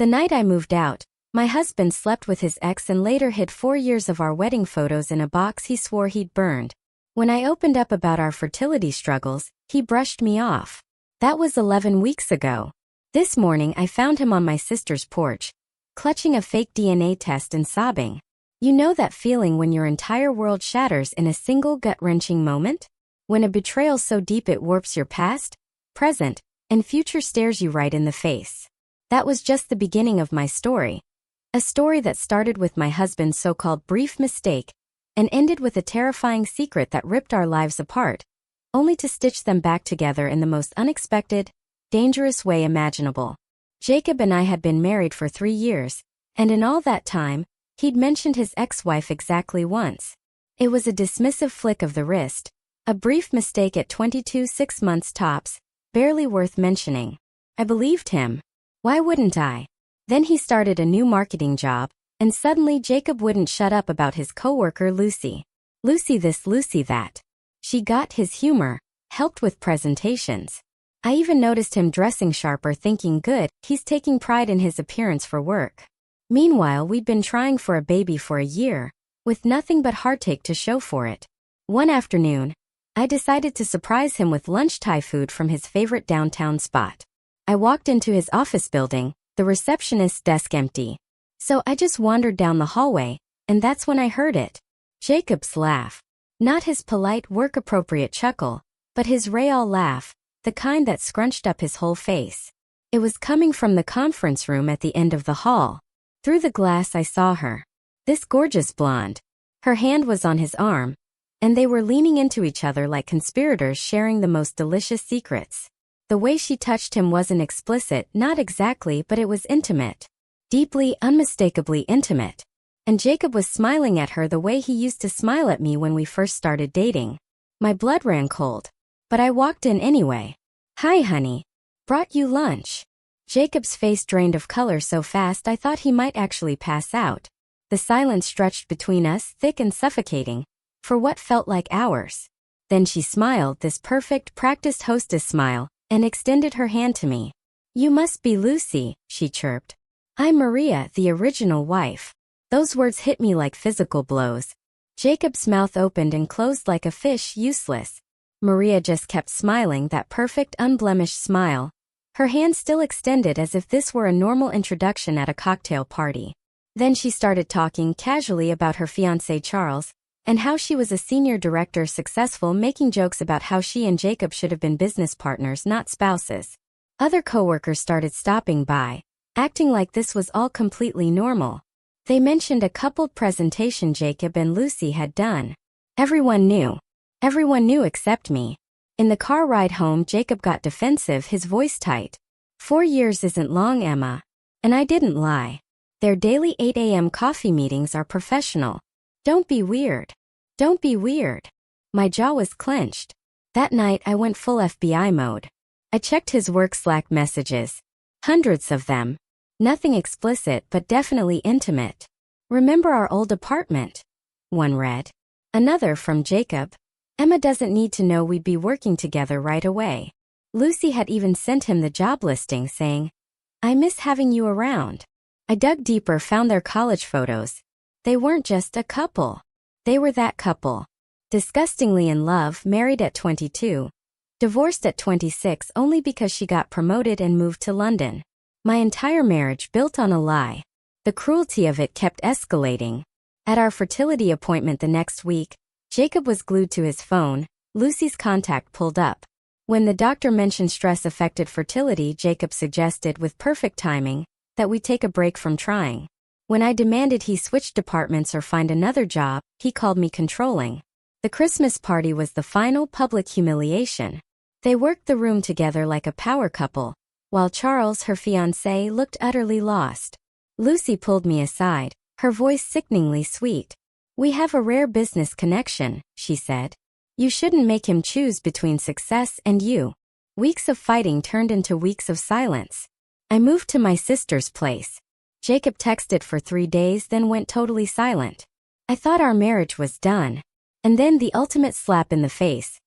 The night I moved out, my husband slept with his ex and later hid 4 years of our wedding photos in a box he swore he'd burned. When I opened up about our fertility struggles, he brushed me off. That was 11 weeks ago. This morning I found him on my sister's porch, clutching a fake DNA test and sobbing. You know that feeling when your entire world shatters in a single gut-wrenching moment? When a betrayal so deep it warps your past, present, and future stares you right in the face. That was just the beginning of my story. A story that started with my husband's so-called brief mistake and ended with a terrifying secret that ripped our lives apart, only to stitch them back together in the most unexpected, dangerous way imaginable. Jacob and I had been married for 3 years, and in all that time, he'd mentioned his ex-wife exactly once. It was a dismissive flick of the wrist, a brief mistake at 22, 6 months tops, barely worth mentioning. I believed him. Why wouldn't I? Then he started a new marketing job, and suddenly Jacob wouldn't shut up about his coworker Lucy. Lucy this, Lucy that. She got his humor, helped with presentations. I even noticed him dressing sharper, thinking, good, he's taking pride in his appearance for work. Meanwhile, we'd been trying for a baby for a year, with nothing but heartache to show for it. One afternoon, I decided to surprise him with lunch Thai food from his favorite downtown spot. I walked into his office building, the receptionist's desk empty. So I just wandered down the hallway, and that's when I heard it. Jacob's laugh. Not his polite, work-appropriate chuckle, but his Rayal laugh, the kind that scrunched up his whole face. It was coming from the conference room at the end of the hall. Through the glass I saw her. This gorgeous blonde. Her hand was on his arm, and they were leaning into each other like conspirators sharing the most delicious secrets. The way she touched him wasn't explicit, not exactly, but it was intimate. Deeply, unmistakably intimate. And Jacob was smiling at her the way he used to smile at me when we first started dating. My blood ran cold. But I walked in anyway. Hi, honey. Brought you lunch. Jacob's face drained of color so fast I thought he might actually pass out. The silence stretched between us, thick and suffocating, for what felt like hours. Then she smiled, this perfect, practiced hostess smile, and extended her hand to me. You must be Lucy, she chirped. I'm Maria, the original wife. Those words hit me like physical blows. Jacob's mouth opened and closed like a fish, useless. Maria just kept smiling, that perfect, unblemished smile. Her hand still extended as if this were a normal introduction at a cocktail party. Then she started talking casually about her fiancé Charles, and how she was a senior director, successful, making jokes about how she and Jacob should have been business partners, not spouses. Other coworkers started stopping by, acting like this was all completely normal. They mentioned a coupled presentation Jacob and Lucy had done. Everyone knew. Everyone knew except me. In the car ride home, Jacob got defensive, his voice tight. 4 years isn't long, Emma. And I didn't lie. Their daily 8 a.m. coffee meetings are professional. Don't be weird. Don't be weird. My jaw was clenched. That night I went full FBI mode. I checked his work Slack messages. Hundreds of them. Nothing explicit but definitely intimate. Remember our old apartment? One read. Another from Jacob. Emma doesn't need to know we'd be working together right away. Lucy had even sent him the job listing saying, I miss having you around. I dug deeper, found their college photos. They weren't just a couple. They were that couple. Disgustingly in love, married at 22. Divorced at 26 only because she got promoted and moved to London. My entire marriage built on a lie. The cruelty of it kept escalating. At our fertility appointment the next week, Jacob was glued to his phone. Lucy's contact pulled up. When the doctor mentioned stress affected fertility, Jacob suggested, with perfect timing, that we take a break from trying. When I demanded he switch departments or find another job, he called me controlling. The Christmas party was the final public humiliation. They worked the room together like a power couple, while Charles, her fiancé, looked utterly lost. Lucy pulled me aside, her voice sickeningly sweet. We have a rare business connection, she said. You shouldn't make him choose between success and you. Weeks of fighting turned into weeks of silence. I moved to my sister's place. Jacob texted for 3 days, then went totally silent. I thought our marriage was done. And then the ultimate slap in the face.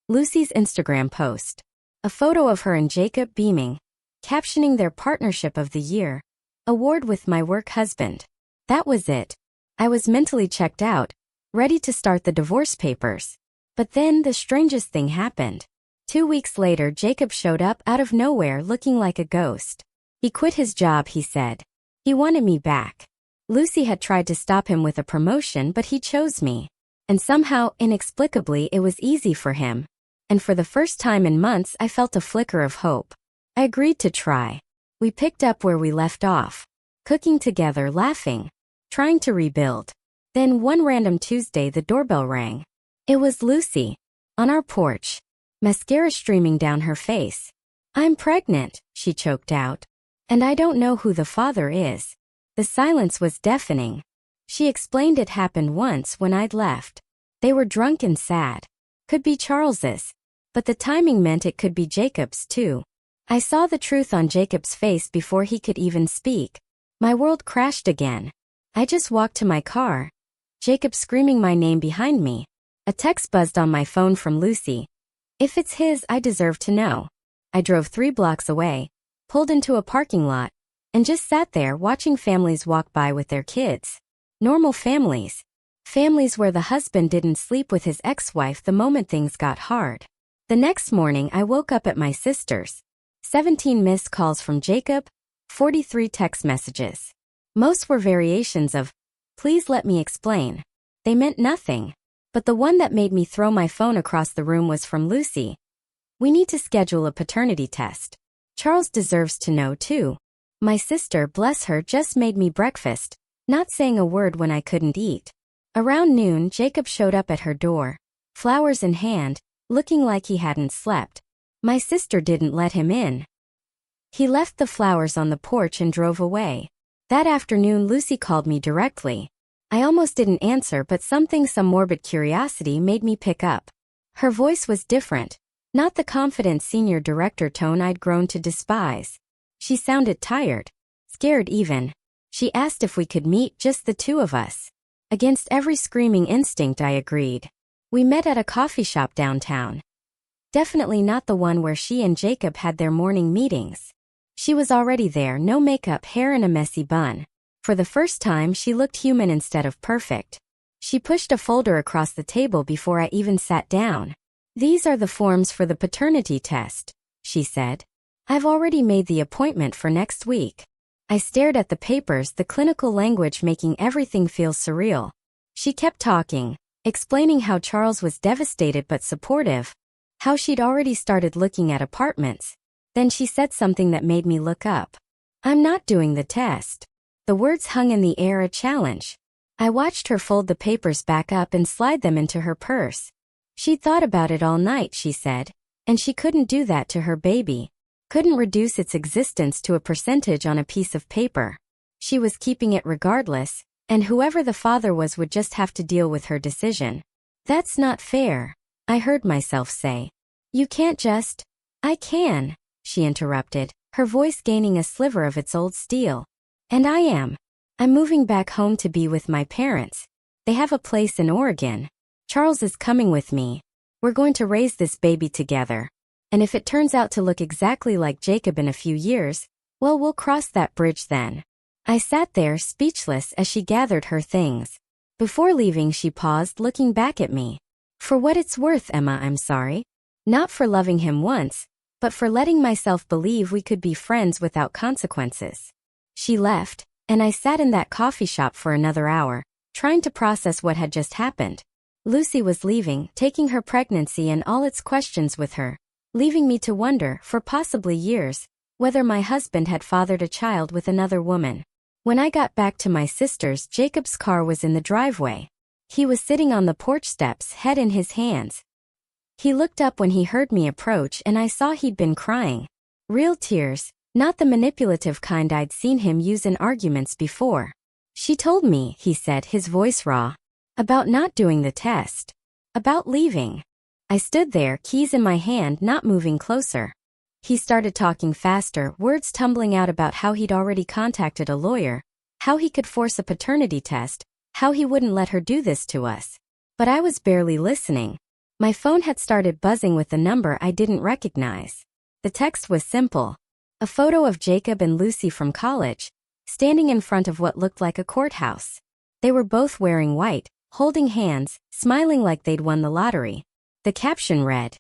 Lucy's Instagram post. A photo of her and Jacob beaming, captioning their partnership of the year. Award with my work husband. That was it. I was mentally checked out, ready to start the divorce papers. But then the strangest thing happened. 2 weeks later, Jacob showed up out of nowhere looking like a ghost. He quit his job, he said. He wanted me back. Lucy had tried to stop him with a promotion, but he chose me. And somehow, inexplicably, it was easy for him. And for the first time in months, I felt a flicker of hope. I agreed to try. We picked up where we left off. Cooking together, laughing. Trying to rebuild. Then one random Tuesday the doorbell rang. It was Lucy. On our porch. Mascara streaming down her face. I'm pregnant, she choked out. And I don't know who the father is. The silence was deafening. She explained it happened once when I'd left. They were drunk and sad. Could be Charles's. But the timing meant it could be Jacob's too. I saw the truth on Jacob's face before he could even speak. My world crashed again. I just walked to my car. Jacob screaming my name behind me. A text buzzed on my phone from Lucy. If it's his, I deserve to know. I drove 3 blocks away, pulled into a parking lot, and just sat there watching families walk by with their kids. Normal families. Families where the husband didn't sleep with his ex-wife the moment things got hard. The next morning I woke up at my sister's. 17 missed calls from Jacob, 43 text messages. Most were variations of, please let me explain. They meant nothing. But the one that made me throw my phone across the room was from Lucy. We need to schedule a paternity test. Charles deserves to know too. My sister, bless her, just made me breakfast, not saying a word when I couldn't eat. Around noon, Jacob showed up at her door, flowers in hand, looking like he hadn't slept. My sister didn't let him in. He left the flowers on the porch and drove away. That afternoon, Lucy called me directly. I almost didn't answer, but some morbid curiosity made me pick up. Her voice was different, not the confident senior director tone I'd grown to despise. She sounded tired, scared even. She asked if we could meet, just the two of us. Against every screaming instinct, I agreed. We met at a coffee shop downtown. Definitely not the one where she and Jacob had their morning meetings. She was already there, no makeup, hair in a messy bun. For the first time, she looked human instead of perfect. She pushed a folder across the table before I even sat down. These are the forms for the paternity test, she said. I've already made the appointment for next week. I stared at the papers, the clinical language making everything feel surreal. She kept talking, explaining how Charles was devastated but supportive, how she'd already started looking at apartments. Then she said something that made me look up. I'm not doing the test. The words hung in the air, a challenge. I watched her fold the papers back up and slide them into her purse. She'd thought about it all night, she said, and she couldn't do that to her baby. Couldn't reduce its existence to a percentage on a piece of paper. She was keeping it regardless, and whoever the father was would just have to deal with her decision. That's not fair, I heard myself say. You can't just... I can, she interrupted, her voice gaining a sliver of its old steel. And I am. I'm moving back home to be with my parents. They have a place in Oregon. Charles is coming with me. We're going to raise this baby together. And if it turns out to look exactly like Jacob in a few years, well, we'll cross that bridge then. I sat there speechless as she gathered her things. Before leaving, she paused, looking back at me. For what it's worth, Emma, I'm sorry. Not for loving him once, but for letting myself believe we could be friends without consequences. She left, and I sat in that coffee shop for another hour, trying to process what had just happened. Lucy was leaving, taking her pregnancy and all its questions with her, leaving me to wonder, for possibly years, whether my husband had fathered a child with another woman. When I got back to my sister's, Jacob's car was in the driveway. He was sitting on the porch steps, head in his hands. He looked up when he heard me approach, and I saw he'd been crying. Real tears. Not the manipulative kind I'd seen him use in arguments before. She told me, he said, his voice raw, about not doing the test. About leaving. I stood there, keys in my hand, not moving closer. He started talking faster, words tumbling out about how he'd already contacted a lawyer, how he could force a paternity test, how he wouldn't let her do this to us. But I was barely listening. My phone had started buzzing with a number I didn't recognize. The text was simple. A photo of Jacob and Lucy from college, standing in front of what looked like a courthouse. They were both wearing white, holding hands, smiling like they'd won the lottery. The caption read,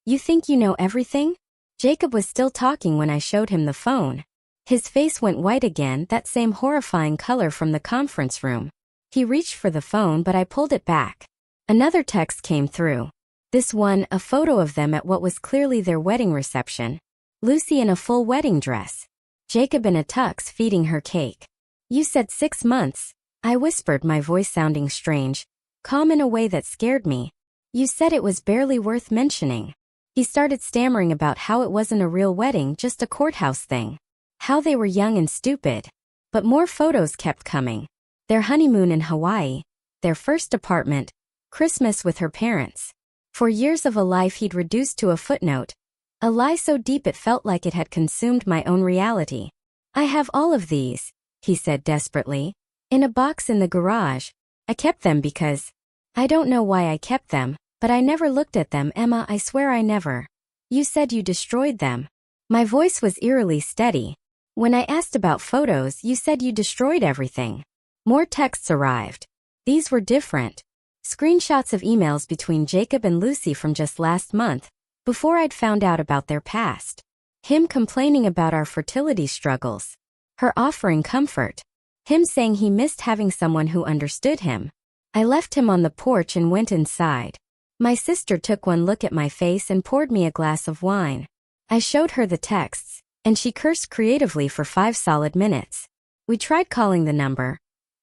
"You think you know everything?" Jacob was still talking when I showed him the phone. His face went white again, that same horrifying color from the conference room. He reached for the phone, but I pulled it back. Another text came through. This one, a photo of them at what was clearly their wedding reception. Lucy in a full wedding dress. Jacob in a tux feeding her cake. "You said 6 months," I whispered, my voice sounding strange, calm in a way that scared me. "You said it was barely worth mentioning." He started stammering about how it wasn't a real wedding, just a courthouse thing. How they were young and stupid. But more photos kept coming. Their honeymoon in Hawaii. Their first apartment. Christmas with her parents. 4 years of a life he'd reduced to a footnote. A lie so deep it felt like it had consumed my own reality. "I have all of these," he said desperately. "In a box in the garage. I kept them because... I don't know why I kept them, but I never looked at them, Emma, I swear I never." "You said you destroyed them." My voice was eerily steady. "When I asked about photos, you said you destroyed everything." More texts arrived. These were different. Screenshots of emails between Jacob and Lucy from just last month, before I'd found out about their past. Him complaining about our fertility struggles. Her offering comfort. Him saying he missed having someone who understood him. I left him on the porch and went inside. My sister took one look at my face and poured me a glass of wine. I showed her the texts, and she cursed creatively for 5 solid minutes. We tried calling the number,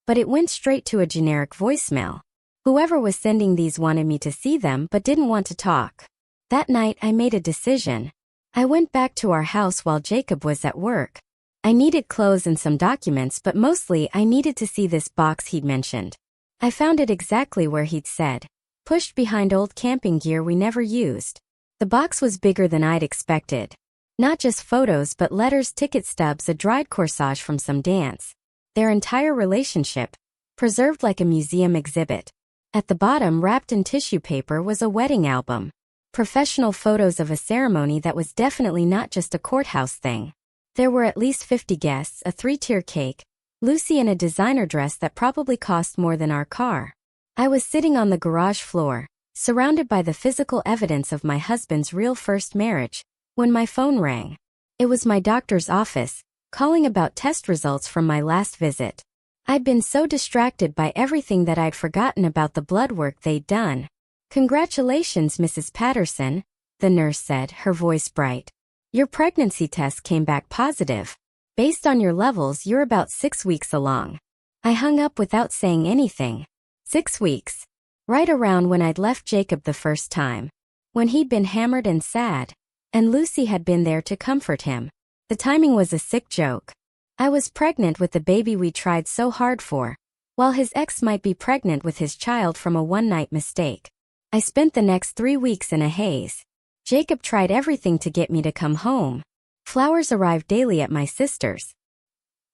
but it went straight to a generic voicemail. Whoever was sending these wanted me to see them but didn't want to talk. That night I made a decision. I went back to our house while Jacob was at work. I needed clothes and some documents, but mostly I needed to see this box he'd mentioned. I found it exactly where he'd said, pushed behind old camping gear we never used. The box was bigger than I'd expected. Not just photos but letters, ticket stubs, a dried corsage from some dance. Their entire relationship, preserved like a museum exhibit. At the bottom, wrapped in tissue paper, was a wedding album. Professional photos of a ceremony that was definitely not just a courthouse thing. There were at least 50 guests, a 3-tier cake, Lucy in a designer dress that probably cost more than our car. I was sitting on the garage floor, surrounded by the physical evidence of my husband's real first marriage, when my phone rang. It was my doctor's office, calling about test results from my last visit. I'd been so distracted by everything that I'd forgotten about the blood work they'd done. "Congratulations, Mrs. Patterson," the nurse said, her voice bright. "Your pregnancy test came back positive. Based on your levels, you're about 6 weeks along." I hung up without saying anything. 6 weeks. Right around when I'd left Jacob the first time. When he'd been hammered and sad. And Lucy had been there to comfort him. The timing was a sick joke. I was pregnant with the baby we tried so hard for, while his ex might be pregnant with his child from a one-night mistake. I spent the next 3 weeks in a haze. Jacob tried everything to get me to come home. Flowers arrived daily at my sister's.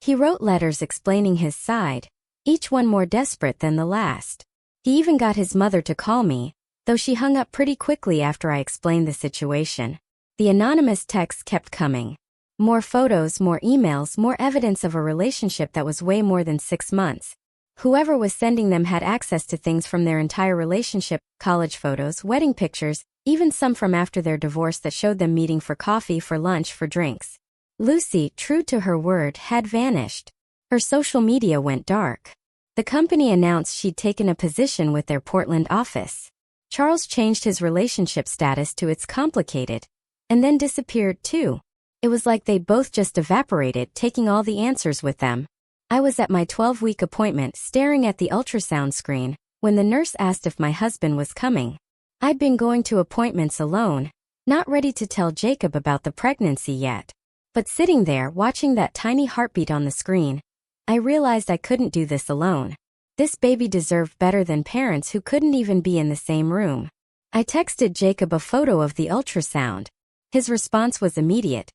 He wrote letters explaining his side, each one more desperate than the last. He even got his mother to call me, though she hung up pretty quickly after I explained the situation. The anonymous texts kept coming. More photos, more emails, more evidence of a relationship that was way more than 6 months. Whoever was sending them had access to things from their entire relationship, college photos, wedding pictures, even some from after their divorce that showed them meeting for coffee, for lunch, for drinks. Lucy, true to her word, had vanished. Her social media went dark. The company announced she'd taken a position with their Portland office. Charles changed his relationship status to "it's complicated," and then disappeared too. It was like they both just evaporated, taking all the answers with them. I was at my 12-week appointment staring at the ultrasound screen when the nurse asked if my husband was coming. I'd been going to appointments alone, not ready to tell Jacob about the pregnancy yet. But sitting there watching that tiny heartbeat on the screen, I realized I couldn't do this alone. This baby deserved better than parents who couldn't even be in the same room. I texted Jacob a photo of the ultrasound. His response was immediate.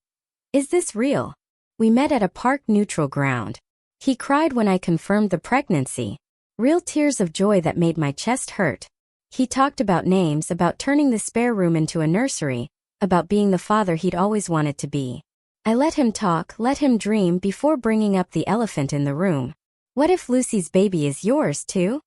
"Is this real?" We met at a park neutral ground. He cried when I confirmed the pregnancy. Real tears of joy that made my chest hurt. He talked about names, about turning the spare room into a nursery, about being the father he'd always wanted to be. I let him talk, let him dream before bringing up the elephant in the room. What if Lucy's baby is yours too?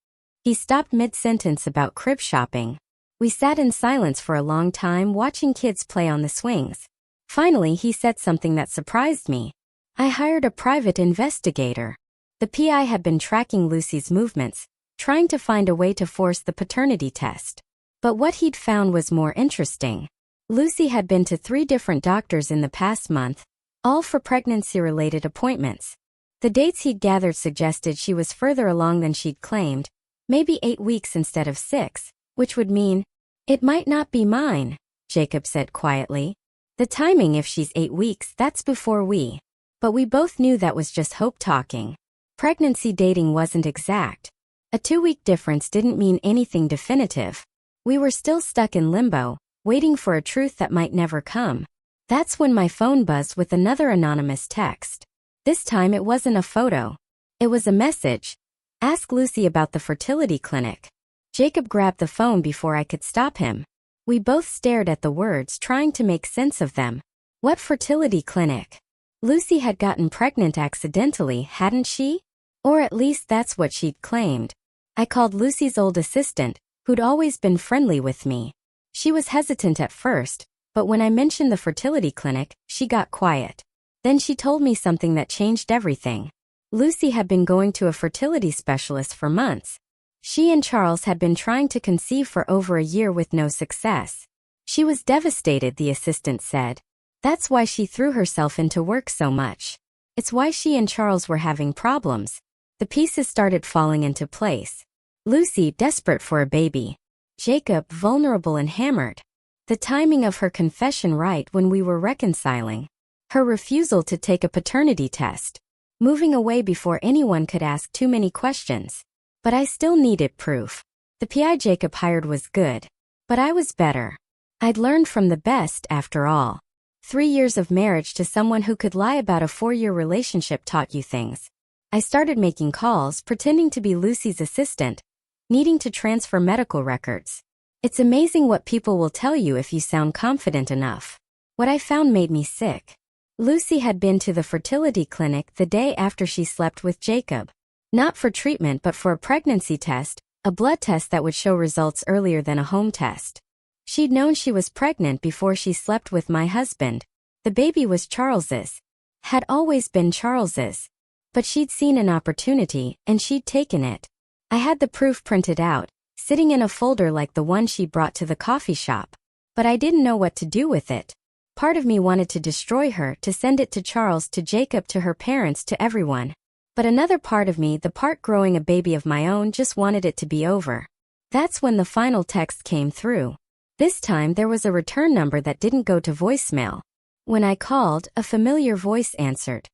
He stopped mid-sentence about crib shopping. We sat in silence for a long time watching kids play on the swings. Finally, he said something that surprised me. I hired a private investigator. The PI had been tracking Lucy's movements, trying to find a way to force the paternity test. But what he'd found was more interesting. Lucy had been to 3 different doctors in the past month, all for pregnancy-related appointments. The dates he'd gathered suggested she was further along than she'd claimed, maybe 8 weeks instead of 6, which would mean, "It might not be mine," Jacob said quietly. "The timing, if she's 8 weeks, that's before we." But we both knew that was just hope talking. Pregnancy dating wasn't exact. A 2-week difference didn't mean anything definitive. We were still stuck in limbo, waiting for a truth that might never come. That's when my phone buzzed with another anonymous text. This time it wasn't a photo. It was a message. "Ask Lucy about the fertility clinic." Jacob grabbed the phone before I could stop him. We both stared at the words, trying to make sense of them. What fertility clinic? Lucy had gotten pregnant accidentally, hadn't she? Or at least that's what she'd claimed. I called Lucy's old assistant, who'd always been friendly with me. She was hesitant at first, but when I mentioned the fertility clinic, she got quiet. Then she told me something that changed everything. Lucy had been going to a fertility specialist for months. She and Charles had been trying to conceive for over a year with no success. She was devastated, the assistant said. That's why she threw herself into work so much. It's why she and Charles were having problems. The pieces started falling into place. Lucy, desperate for a baby. Jacob, vulnerable and hammered. The timing of her confession right when we were reconciling. Her refusal to take a paternity test. Moving away before anyone could ask too many questions. But I still needed proof. The PI Jacob hired was good. But I was better. I'd learned from the best after all. 3 years of marriage to someone who could lie about a 4-year relationship taught you things. I started making calls, pretending to be Lucy's assistant, needing to transfer medical records. It's amazing what people will tell you if you sound confident enough. What I found made me sick. Lucy had been to the fertility clinic the day after she slept with Jacob. Not for treatment but for a pregnancy test, a blood test that would show results earlier than a home test. She'd known she was pregnant before she slept with my husband. The baby was Charles's. Had always been Charles's. But she'd seen an opportunity, and she'd taken it. I had the proof printed out, sitting in a folder like the one she brought to the coffee shop. But I didn't know what to do with it. Part of me wanted to destroy her, to send it to Charles, to Jacob, to her parents, to everyone. But another part of me, the part growing a baby of my own, just wanted it to be over. That's when the final text came through. This time there was a return number that didn't go to voicemail. When I called, a familiar voice answered.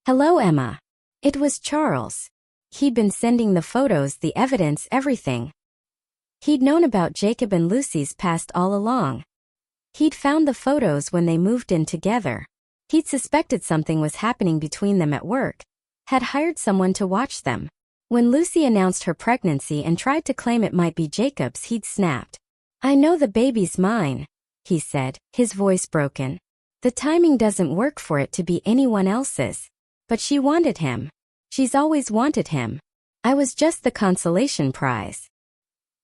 "Hello, Emma." It was Charles. He'd been sending the photos, the evidence, everything. He'd known about Jacob and Lucy's past all along. He'd found the photos when they moved in together. He'd suspected something was happening between them at work. Had hired someone to watch them. When Lucy announced her pregnancy and tried to claim it might be Jacob's, he'd snapped. "I know the baby's mine," he said, his voice broken. "The timing doesn't work for it to be anyone else's." But she wanted him. She's always wanted him. I was just the consolation prize.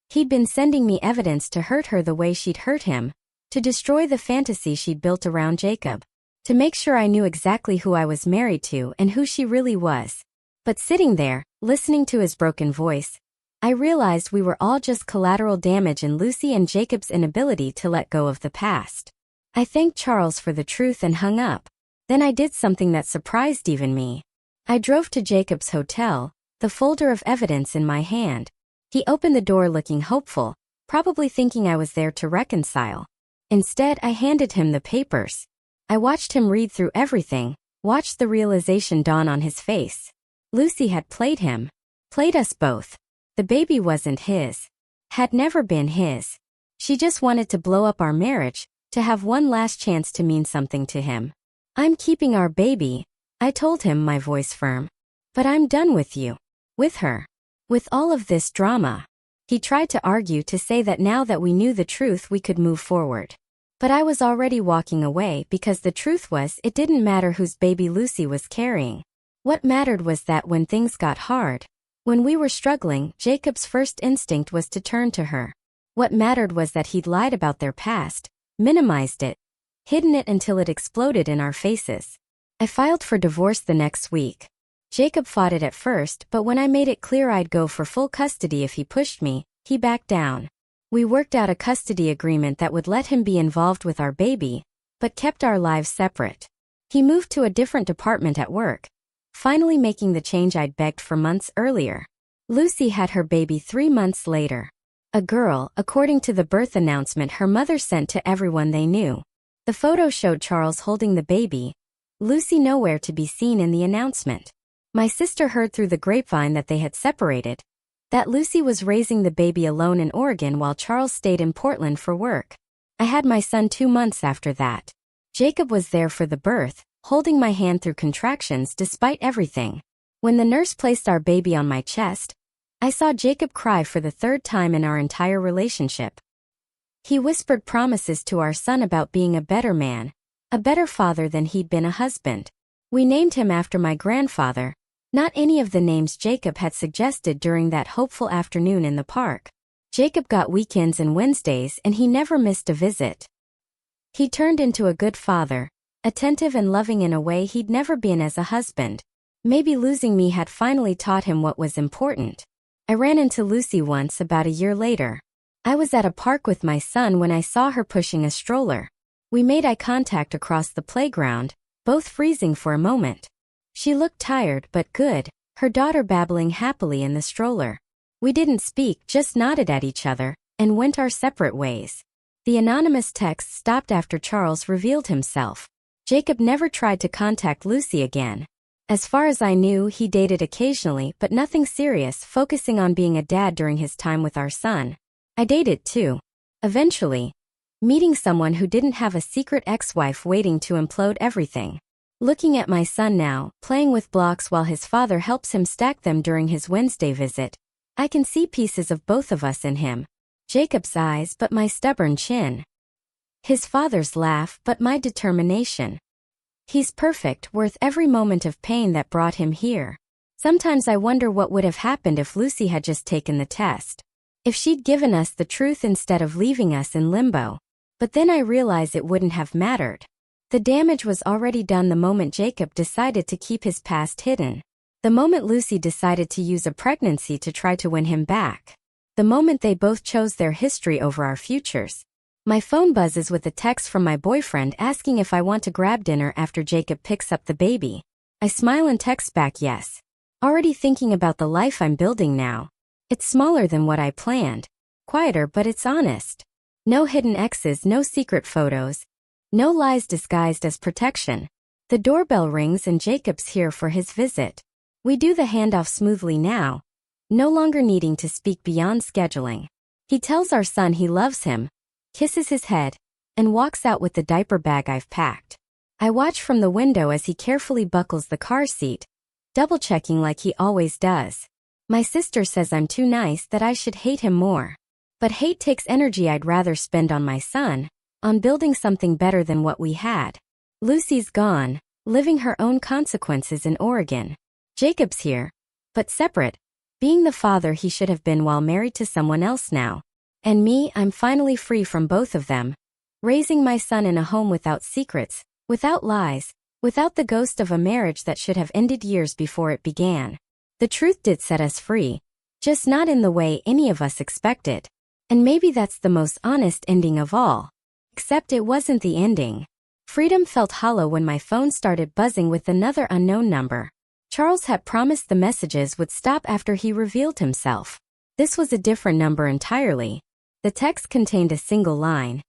He'd been sending me evidence to hurt her the way she'd hurt him, to destroy the fantasy she'd built around Jacob, to make sure I knew exactly who I was married to and who she really was. But sitting there, listening to his broken voice, I realized we were all just collateral damage in Lucy and Jacob's inability to let go of the past. I thanked Charles for the truth and hung up. Then I did something that surprised even me. I drove to Jacob's hotel, the folder of evidence in my hand. He opened the door looking hopeful, probably thinking I was there to reconcile. Instead, I handed him the papers. I watched him read through everything, watched the realization dawn on his face. Lucy had played him. Played us both. The baby wasn't his. Had never been his. She just wanted to blow up our marriage, to have one last chance to mean something to him. "I'm keeping our baby," I told him, my voice firm. "But I'm done with you. With her. With all of this drama." He tried to argue, to say that now that we knew the truth we could move forward. But I was already walking away because the truth was it didn't matter whose baby Lucy was carrying. What mattered was that when things got hard, when we were struggling, Jacob's first instinct was to turn to her. What mattered was that he'd lied about their past, minimized it, hidden it until it exploded in our faces. I filed for divorce the next week. Jacob fought it at first, but when I made it clear I'd go for full custody if he pushed me, he backed down. We worked out a custody agreement that would let him be involved with our baby, but kept our lives separate. He moved to a different department at work, finally making the change I'd begged for months earlier. Lucy had her baby 3 months later. A girl, according to the birth announcement her mother sent to everyone they knew. The photo showed Charles holding the baby, Lucy nowhere to be seen in the announcement. My sister heard through the grapevine that they had separated, that Lucy was raising the baby alone in Oregon while Charles stayed in Portland for work. I had my son 2 months after that. Jacob was there for the birth, holding my hand through contractions despite everything. When the nurse placed our baby on my chest, I saw Jacob cry for the 3rd time in our entire relationship. He whispered promises to our son about being a better man, a better father than he'd been a husband. We named him after my grandfather, not any of the names Jacob had suggested during that hopeful afternoon in the park. Jacob got weekends and Wednesdays and he never missed a visit. He turned into a good father, attentive and loving in a way he'd never been as a husband. Maybe losing me had finally taught him what was important. I ran into Lucy once about a year later. I was at a park with my son when I saw her pushing a stroller. We made eye contact across the playground, both freezing for a moment. She looked tired but good, her daughter babbling happily in the stroller. We didn't speak, just nodded at each other, and went our separate ways. The anonymous text stopped after Charles revealed himself. Jacob never tried to contact Lucy again. As far as I knew, he dated occasionally but nothing serious, focusing on being a dad during his time with our son. I dated too. Eventually, meeting someone who didn't have a secret ex-wife waiting to implode everything. Looking at my son now, playing with blocks while his father helps him stack them during his Wednesday visit, I can see pieces of both of us in him. Jacob's eyes but my stubborn chin. His father's laugh but my determination. He's perfect, worth every moment of pain that brought him here. Sometimes I wonder what would have happened if Lucy had just taken the test. If she'd given us the truth instead of leaving us in limbo. But then I realize it wouldn't have mattered. The damage was already done the moment Jacob decided to keep his past hidden. The moment Lucy decided to use a pregnancy to try to win him back. The moment they both chose their history over our futures. My phone buzzes with a text from my boyfriend asking if I want to grab dinner after Jacob picks up the baby. I smile and text back yes. Already thinking about the life I'm building now. It's smaller than what I planned. Quieter but it's honest. No hidden exes, no secret photos. No lies disguised as protection. The doorbell rings and Jacob's here for his visit. We do the handoff smoothly now, no longer needing to speak beyond scheduling. He tells our son he loves him, kisses his head, and walks out with the diaper bag I've packed. I watch from the window as he carefully buckles the car seat, double-checking like he always does. My sister says I'm too nice, that I should hate him more. But hate takes energy I'd rather spend on my son, on building something better than what we had. Lucy's gone, living her own consequences in Oregon. Jacob's here, but separate, being the father he should have been while married to someone else now. And me, I'm finally free from both of them. Raising my son in a home without secrets, without lies, without the ghost of a marriage that should have ended years before it began. The truth did set us free, just not in the way any of us expected. And maybe that's the most honest ending of all. Except it wasn't the ending. Freedom felt hollow when my phone started buzzing with another unknown number. Charles had promised the messages would stop after he revealed himself. This was a different number entirely. The text contained a single line.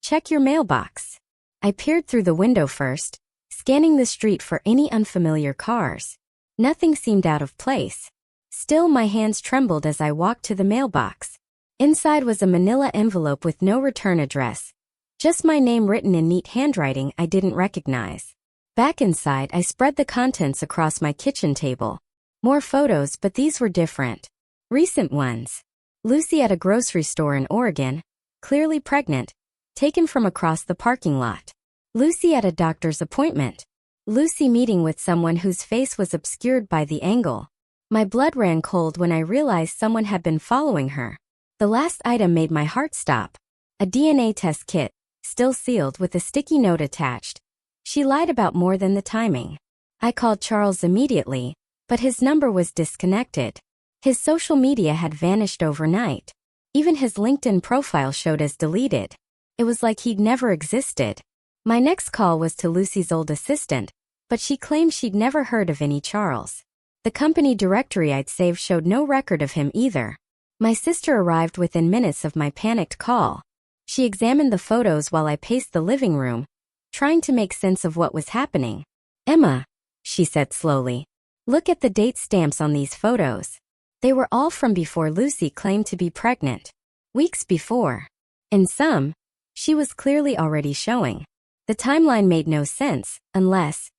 Check your mailbox. I peered through the window first, scanning the street for any unfamiliar cars. Nothing seemed out of place. Still, my hands trembled as I walked to the mailbox. Inside was a manila envelope with no return address. Just my name written in neat handwriting I didn't recognize. Back inside, I spread the contents across my kitchen table. More photos, but these were different. Recent ones. Lucy at a grocery store in Oregon, clearly pregnant, Taken from across the parking lot. Lucy at a doctor's appointment. Lucy meeting with someone whose face was obscured by the angle. My blood ran cold when I realized someone had been following her. The last item made my heart stop. A DNA test kit, still sealed with a sticky note attached. She lied about more than the timing. I called Charles immediately, but his number was disconnected. His social media had vanished overnight. Even his LinkedIn profile showed as deleted. It was like he'd never existed. My next call was to Lucy's old assistant, but she claimed she'd never heard of any Charles. The company directory I'd saved showed no record of him either. My sister arrived within minutes of my panicked call. She examined the photos while I paced the living room, trying to make sense of what was happening. "Emma," she said slowly, "look at the date stamps on these photos. They were all from before Lucy claimed to be pregnant. Weeks before. In some, she was clearly already showing. The timeline made no sense, unless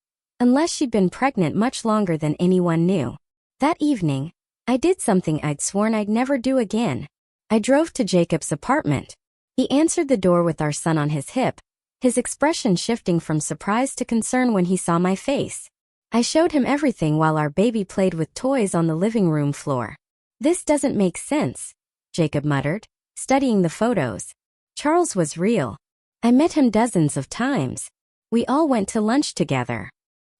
she'd been pregnant much longer than anyone knew. That evening, I did something I'd sworn I'd never do again. I drove to Jacob's apartment. He answered the door with our son on his hip, his expression shifting from surprise to concern when he saw my face. I showed him everything while our baby played with toys on the living room floor. "This doesn't make sense," Jacob muttered, studying the photos. "Charles was real. I met him dozens of times. We all went to lunch together."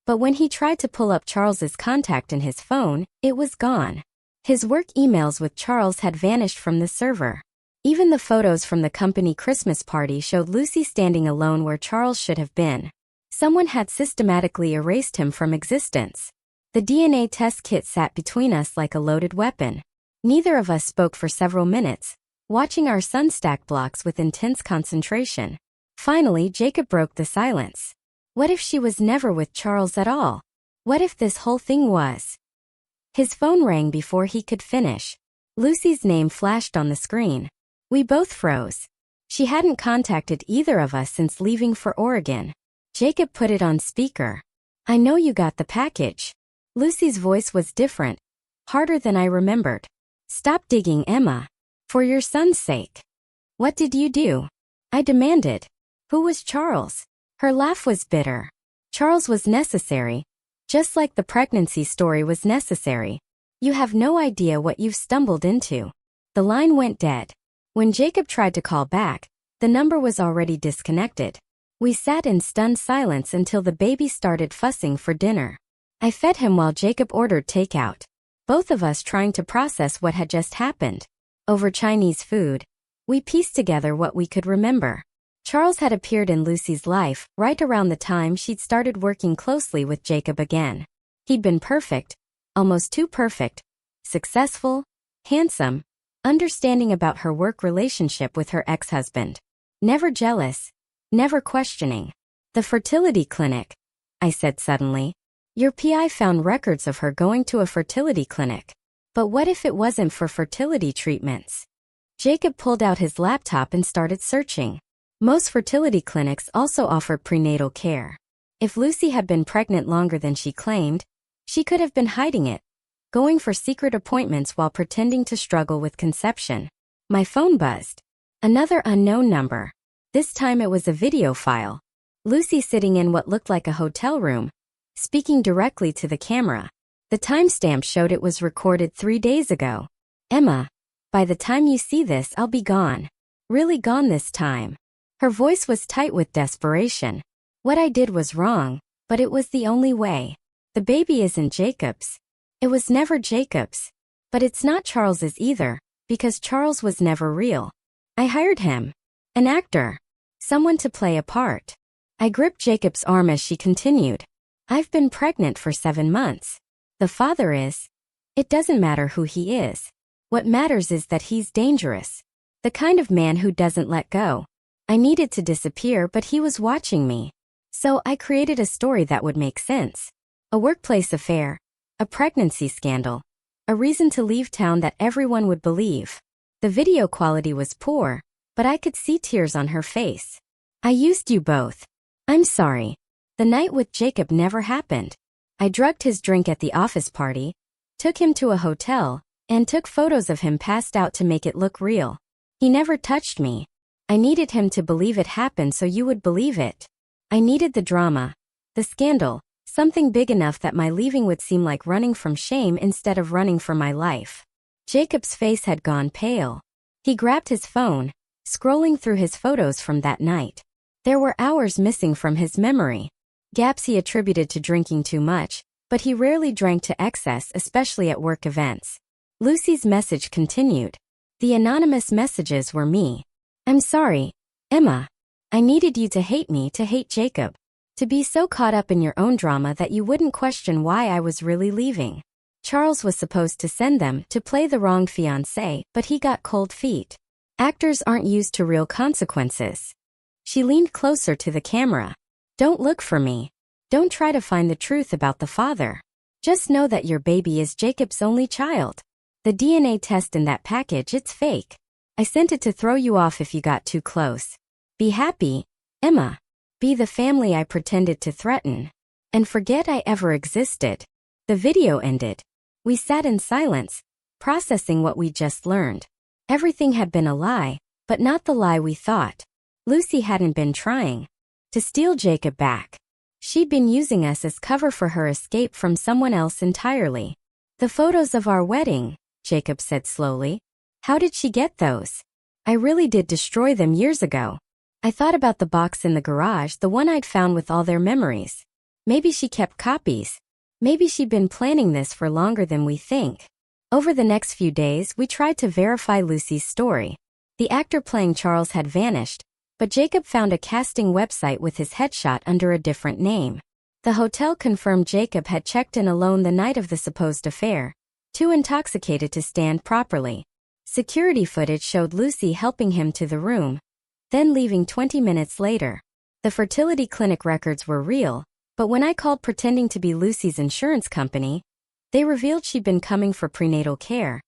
But when he tried to pull up Charles's contact in his phone, it was gone. His work emails with Charles had vanished from the server. Even the photos from the company Christmas party showed Lucy standing alone where Charles should have been. Someone had systematically erased him from existence. The DNA test kit sat between us like a loaded weapon. Neither of us spoke for several minutes, watching our son stack blocks with intense concentration. Finally, Jacob broke the silence. What if she was never with Charles at all? What if this whole thing was? His phone rang before he could finish. Lucy's name flashed on the screen. We both froze. She hadn't contacted either of us since leaving for Oregon. Jacob put it on speaker. "I know you got the package." Lucy's voice was different, harder than I remembered. "Stop digging, Emma. For your son's sake." "What did you do?" I demanded. "Who was Charles?" Her laugh was bitter. "Charles was necessary, just like the pregnancy story was necessary. You have no idea what you've stumbled into." The line went dead. When Jacob tried to call back, the number was already disconnected. We sat in stunned silence until the baby started fussing for dinner. I fed him while Jacob ordered takeout, both of us trying to process what had just happened. Over Chinese food, we pieced together what we could remember. Charles had appeared in Lucy's life right around the time she'd started working closely with Jacob again. He'd been perfect, almost too perfect, successful, handsome, understanding about her work relationship with her ex-husband. Never jealous, never questioning. "The fertility clinic," I said suddenly. "Your PI found records of her going to a fertility clinic. But what if it wasn't for fertility treatments?" Jacob pulled out his laptop and started searching. Most fertility clinics also offer prenatal care. If Lucy had been pregnant longer than she claimed, she could have been hiding it, going for secret appointments while pretending to struggle with conception. My phone buzzed. Another unknown number. This time it was a video file. Lucy sitting in what looked like a hotel room, speaking directly to the camera. The timestamp showed it was recorded 3 days ago. "Emma, by the time you see this, I'll be gone. Really gone this time." Her voice was tight with desperation. What I did was wrong, but it was the only way. The baby isn't Jacob's. It was never Jacob's. But it's not Charles's either, because Charles was never real. I hired him. An actor. Someone to play a part. I gripped Jacob's arm as she continued. "I've been pregnant for 7 months. The father is. It doesn't matter who he is. What matters is that he's dangerous. The kind of man who doesn't let go. I needed to disappear, but he was watching me. So I created a story that would make sense. A workplace affair, a pregnancy scandal, a reason to leave town that everyone would believe." The video quality was poor, but I could see tears on her face. "I used you both. I'm sorry. The night with Jacob never happened. I drugged his drink at the office party, took him to a hotel, and took photos of him passed out to make it look real. He never touched me. I needed him to believe it happened so you would believe it. I needed the drama, the scandal, something big enough that my leaving would seem like running from shame instead of running for my life. Jacob's face had gone pale. He grabbed his phone, scrolling through his photos from that night. There were hours missing from his memory. Gaps he attributed to drinking too much, but he rarely drank to excess, especially at work events. Lucy's message continued. The anonymous messages were me. I'm sorry, Emma. I needed you to hate me to hate Jacob. To be so caught up in your own drama that you wouldn't question why I was really leaving. Charles was supposed to send them to play the wrong fiancé, but he got cold feet. Actors aren't used to real consequences. She leaned closer to the camera. Don't look for me. Don't try to find the truth about the father. Just know that your baby is Jacob's only child. The DNA test in that package, it's fake. I sent it to throw you off if you got too close. Be happy, Emma. Be the family I pretended to threaten. And forget I ever existed. The video ended. We sat in silence, processing what we just learned. Everything had been a lie, but not the lie we thought. Lucy hadn't been trying to steal Jacob back. She'd been using us as cover for her escape from someone else entirely. The photos of our wedding, Jacob said slowly. How did she get those? I really did destroy them years ago. I thought about the box in the garage, the one I'd found with all their memories. Maybe she kept copies. Maybe she'd been planning this for longer than we think. Over the next few days, we tried to verify Lucy's story. The actor playing Charles had vanished, but Jacob found a casting website with his headshot under a different name. The hotel confirmed Jacob had checked in alone the night of the supposed affair, too intoxicated to stand properly. Security footage showed Lucy helping him to the room, then leaving 20 minutes later. The fertility clinic records were real, but when I called pretending to be Lucy's insurance company, they revealed she'd been coming for prenatal care,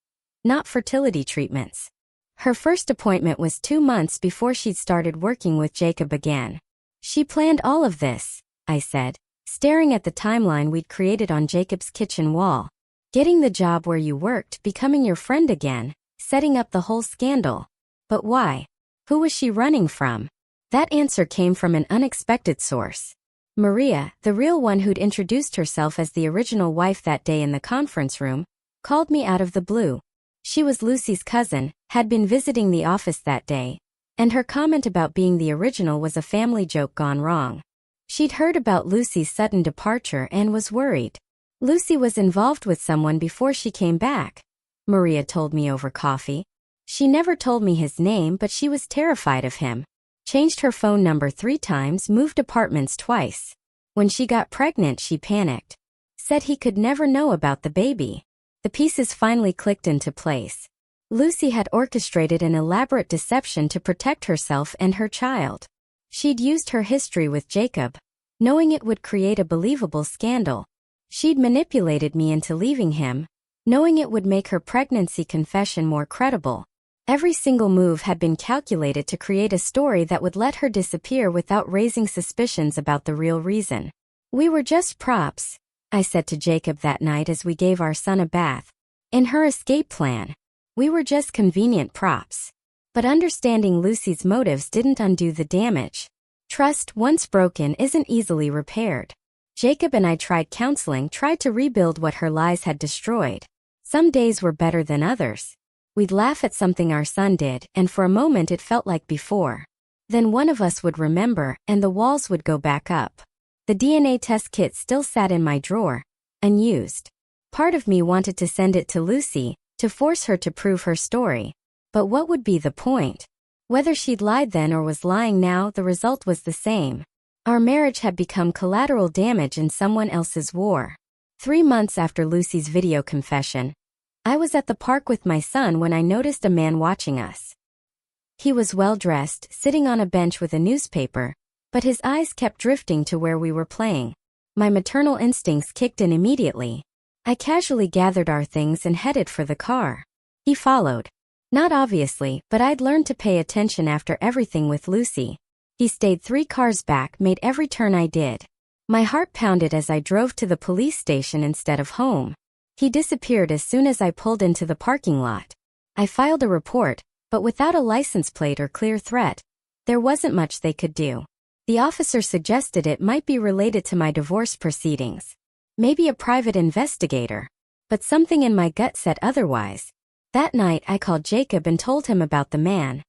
not fertility treatments. Her first appointment was 2 months before she'd started working with Jacob again. She planned all of this, I said, staring at the timeline we'd created on Jacob's kitchen wall. Getting the job where you worked, becoming your friend again, setting up the whole scandal. But why? Who was she running from? That answer came from an unexpected source. Maria, the real one who'd introduced herself as the original wife that day in the conference room, called me out of the blue. She was Lucy's cousin, had been visiting the office that day, and her comment about being the original was a family joke gone wrong. She'd heard about Lucy's sudden departure and was worried. Lucy was involved with someone before she came back, Maria told me over coffee. She never told me his name, but she was terrified of him. Changed her phone number 3 times, moved apartments twice. When she got pregnant, she panicked. Said he could never know about the baby. The pieces finally clicked into place. Lucy had orchestrated an elaborate deception to protect herself and her child. She'd used her history with Jacob, knowing it would create a believable scandal. She'd manipulated me into leaving him, knowing it would make her pregnancy confession more credible. Every single move had been calculated to create a story that would let her disappear without raising suspicions about the real reason. We were just props, I said to Jacob that night as we gave our son a bath. In her escape plan, we were just convenient props. But understanding Lucy's motives didn't undo the damage. Trust, once broken, isn't easily repaired. Jacob and I tried counseling, tried to rebuild what her lies had destroyed. Some days were better than others. We'd laugh at something our son did, and for a moment it felt like before. Then one of us would remember, and the walls would go back up. The DNA test kit still sat in my drawer, unused. Part of me wanted to send it to Lucy, to force her to prove her story. But what would be the point? Whether she'd lied then or was lying now, the result was the same. Our marriage had become collateral damage in someone else's war. 3 months after Lucy's video confession, I was at the park with my son when I noticed a man watching us. He was well-dressed, sitting on a bench with a newspaper, but his eyes kept drifting to where we were playing. My maternal instincts kicked in immediately. I casually gathered our things and headed for the car. He followed. Not obviously, but I'd learned to pay attention after everything with Lucy. He stayed 3 cars back, made every turn I did. My heart pounded as I drove to the police station instead of home. He disappeared as soon as I pulled into the parking lot. I filed a report, but without a license plate or clear threat, There wasn't much they could do. The officer suggested it might be related to my divorce proceedings. Maybe a private investigator. But something in my gut said otherwise. That night I called Jacob and told him about the man.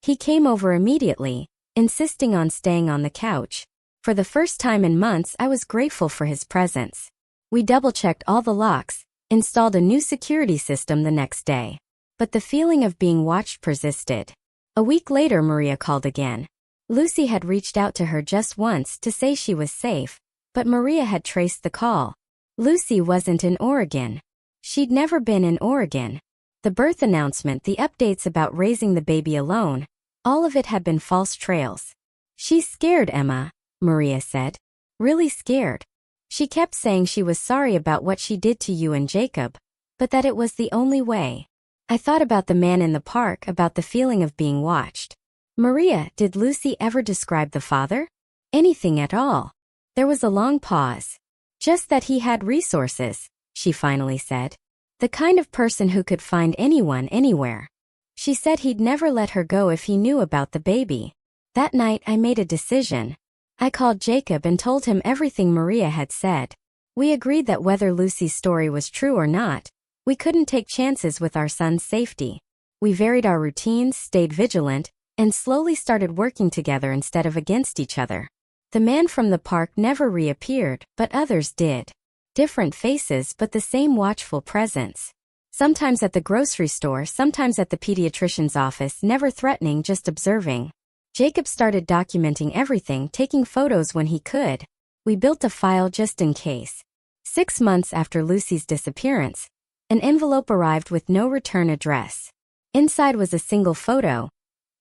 He came over immediately, insisting on staying on the couch. For the first time in months I was grateful for his presence. We double-checked all the locks, installed a new security system the next day. But the feeling of being watched persisted. A week later Maria called again. Lucy had reached out to her just once to say she was safe, but Maria had traced the call. Lucy wasn't in Oregon. She'd never been in Oregon. The birth announcement, the updates about raising the baby alone, all of it had been false trails. "She's scared, Emma," Maria said. "Really scared. She kept saying she was sorry about what she did to you and Jacob, but that it was the only way." I thought about the man in the park, about the feeling of being watched. "Maria, did Lucy ever describe the father? Anything at all?" There was a long pause. "Just that he had resources," she finally said. "The kind of person who could find anyone anywhere." She said he'd never let her go if he knew about the baby. That night I made a decision. I called Jacob and told him everything Maria had said. We agreed that whether Lucy's story was true or not, we couldn't take chances with our son's safety. We varied our routines, stayed vigilant, and slowly started working together instead of against each other. The man from the park never reappeared, but others did. Different faces but the same watchful presence. Sometimes at the grocery store, sometimes at the pediatrician's office, never threatening, just observing. Jacob started documenting everything, taking photos when he could. We built a file just in case. 6 months after Lucy's disappearance, an envelope arrived with no return address. Inside was a single photo.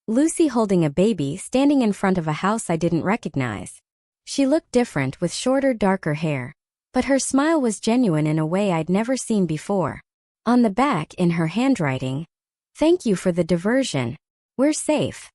Lucy holding a baby, standing in front of a house I didn't recognize. She looked different, with shorter, darker hair. But her smile was genuine in a way I'd never seen before. On the back, in her handwriting, "Thank you for the diversion. We're safe."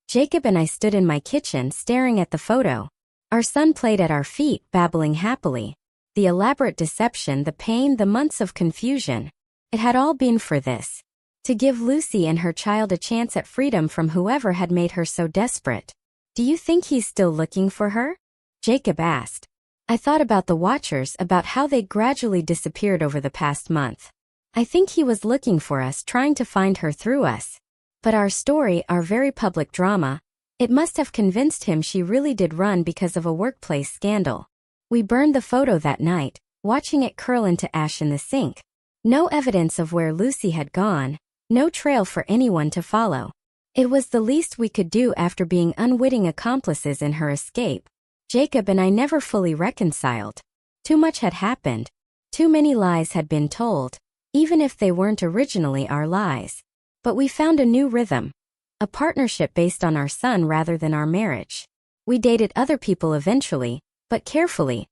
Jacob and I stood in my kitchen, staring at the photo. Our son played at our feet, babbling happily. The elaborate deception, the pain, the months of confusion. It had all been for this. To give Lucy and her child a chance at freedom from whoever had made her so desperate. "Do you think he's still looking for her?" Jacob asked. I thought about the watchers, about how they'd gradually disappeared over the past month. I think he was looking for us, trying to find her through us. But our story, our very public drama, it must have convinced him she really did run because of a workplace scandal. We burned the photo that night, watching it curl into ash in the sink. No evidence of where Lucy had gone, no trail for anyone to follow. It was the least we could do after being unwitting accomplices in her escape. Jacob and I never fully reconciled. Too much had happened. Too many lies had been told, even if they weren't originally our lies. But we found a new rhythm. A partnership based on our son rather than our marriage. We dated other people eventually, but carefully,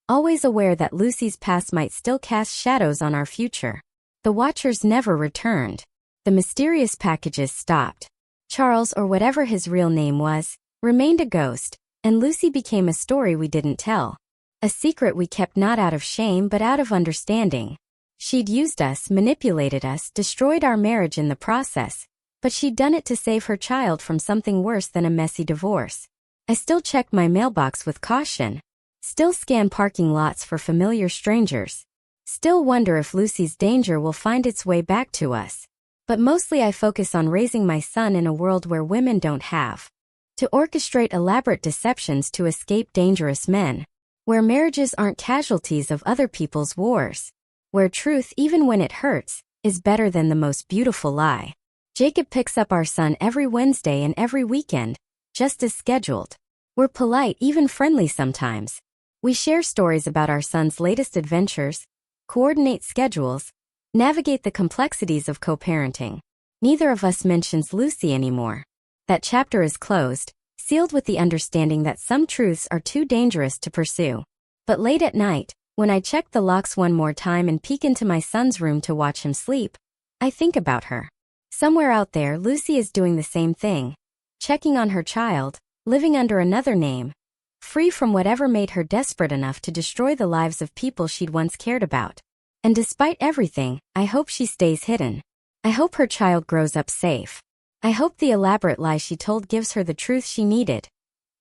always aware that Lucy's past might still cast shadows on our future. The watchers never returned. The mysterious packages stopped. Charles, or whatever his real name was, remained a ghost, and Lucy became a story we didn't tell. A secret we kept not out of shame but out of understanding. She'd used us, manipulated us, destroyed our marriage in the process, but she'd done it to save her child from something worse than a messy divorce. I still check my mailbox with caution. Still scan parking lots for familiar strangers. Still wonder if Lucy's danger will find its way back to us. But mostly I focus on raising my son in a world where women don't have to orchestrate elaborate deceptions to escape dangerous men. Where marriages aren't casualties of other people's wars. Where truth, even when it hurts, is better than the most beautiful lie. Jacob picks up our son every Wednesday and every weekend, just as scheduled. We're polite, even friendly sometimes. We share stories about our son's latest adventures, coordinate schedules, navigate the complexities of co-parenting. Neither of us mentions Lucy anymore. That chapter is closed, sealed with the understanding that some truths are too dangerous to pursue. But late at night, when I check the locks one more time and peek into my son's room to watch him sleep, I think about her. Somewhere out there, Lucy is doing the same thing. Checking on her child, living under another name. Free from whatever made her desperate enough to destroy the lives of people she'd once cared about. And despite everything, I hope she stays hidden. I hope her child grows up safe. I hope the elaborate lie she told gives her the truth she needed.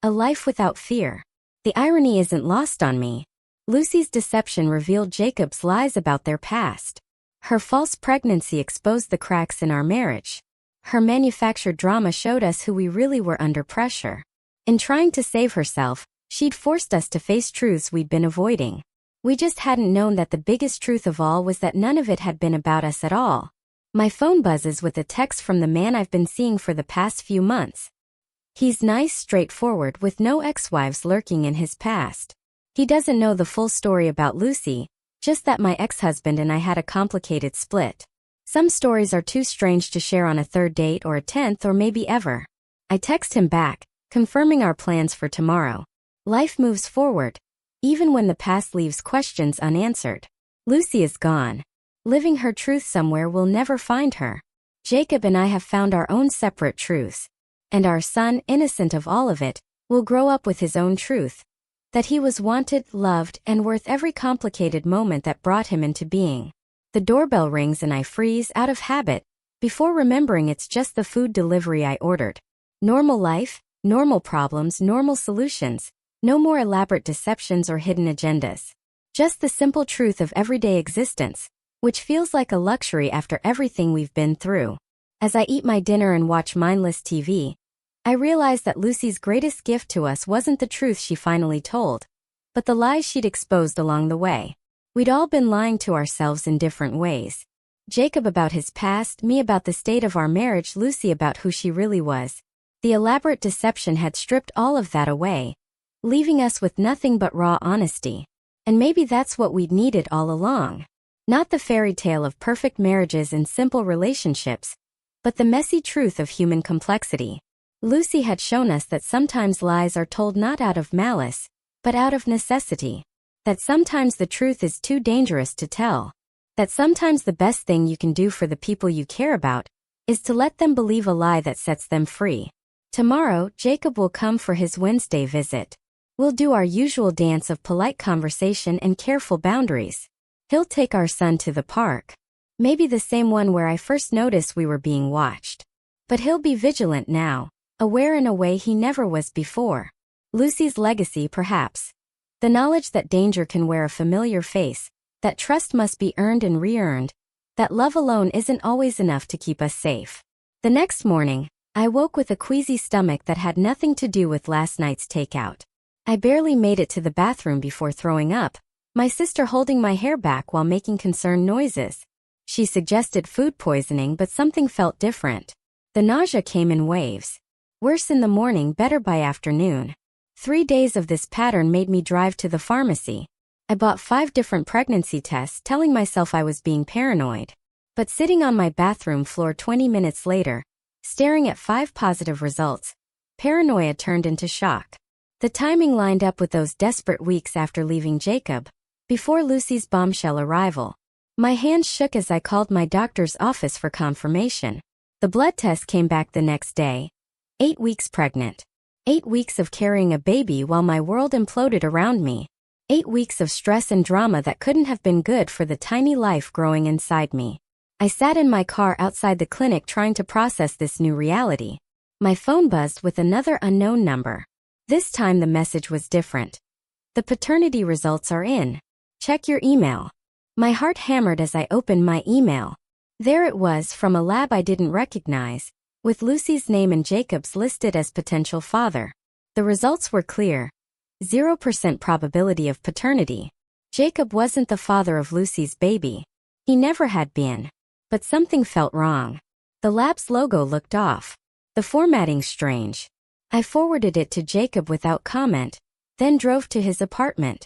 A life without fear. The irony isn't lost on me. Lucy's deception revealed Jacob's lies about their past. Her false pregnancy exposed the cracks in our marriage. Her manufactured drama showed us who we really were under pressure. In trying to save herself, she'd forced us to face truths we'd been avoiding. We just hadn't known that the biggest truth of all was that none of it had been about us at all. My phone buzzes with a text from the man I've been seeing for the past few months. He's nice, straightforward, with no ex-wives lurking in his past. He doesn't know the full story about Lucy, just that my ex-husband and I had a complicated split. Some stories are too strange to share on a third date or a 10th or maybe ever. I text him back, confirming our plans for tomorrow. Life moves forward, even when the past leaves questions unanswered. Lucy is gone. Living her truth somewhere we'll never find her. Jacob and I have found our own separate truths. And our son, innocent of all of it, will grow up with his own truth. That he was wanted, loved, and worth every complicated moment that brought him into being. The doorbell rings and I freeze out of habit, before remembering it's just the food delivery I ordered. Normal life, normal problems, normal solutions. No more elaborate deceptions or hidden agendas. Just the simple truth of everyday existence, which feels like a luxury after everything we've been through. As I eat my dinner and watch mindless TV, I realize that Lucy's greatest gift to us wasn't the truth she finally told, but the lies she'd exposed along the way. We'd all been lying to ourselves in different ways. Jacob about his past, me about the state of our marriage, Lucy about who she really was. The elaborate deception had stripped all of that away, leaving us with nothing but raw honesty. And maybe that's what we'd needed all along. Not the fairy tale of perfect marriages and simple relationships, but the messy truth of human complexity. Lucy had shown us that sometimes lies are told not out of malice, but out of necessity. That sometimes the truth is too dangerous to tell. That sometimes the best thing you can do for the people you care about is to let them believe a lie that sets them free. Tomorrow, Jacob will come for his Wednesday visit. We'll do our usual dance of polite conversation and careful boundaries. He'll take our son to the park. Maybe the same one where I first noticed we were being watched. But he'll be vigilant now, aware in a way he never was before. Lucy's legacy, perhaps. The knowledge that danger can wear a familiar face, that trust must be earned and re-earned, that love alone isn't always enough to keep us safe. The next morning, I woke with a queasy stomach that had nothing to do with last night's takeout. I barely made it to the bathroom before throwing up, my sister holding my hair back while making concerned noises. She suggested food poisoning, but something felt different. The nausea came in waves. Worse in the morning, better by afternoon. 3 days of this pattern made me drive to the pharmacy. I bought 5 different pregnancy tests, telling myself I was being paranoid. But sitting on my bathroom floor 20 minutes later, staring at 5 positive results, paranoia turned into shock. The timing lined up with those desperate weeks after leaving Jacob, before Lucy's bombshell arrival. My hands shook as I called my doctor's office for confirmation. The blood test came back the next day. 8 weeks pregnant. 8 weeks of carrying a baby while my world imploded around me. 8 weeks of stress and drama that couldn't have been good for the tiny life growing inside me. I sat in my car outside the clinic trying to process this new reality. My phone buzzed with another unknown number. This time the message was different. The paternity results are in. Check your email. My heart hammered as I opened my email. There it was, from a lab I didn't recognize, with Lucy's name and Jacob's listed as potential father. The results were clear. 0% probability of paternity. Jacob wasn't the father of Lucy's baby. He never had been. But something felt wrong. The lab's logo looked off. The formatting strange. I forwarded it to Jacob without comment, then drove to his apartment.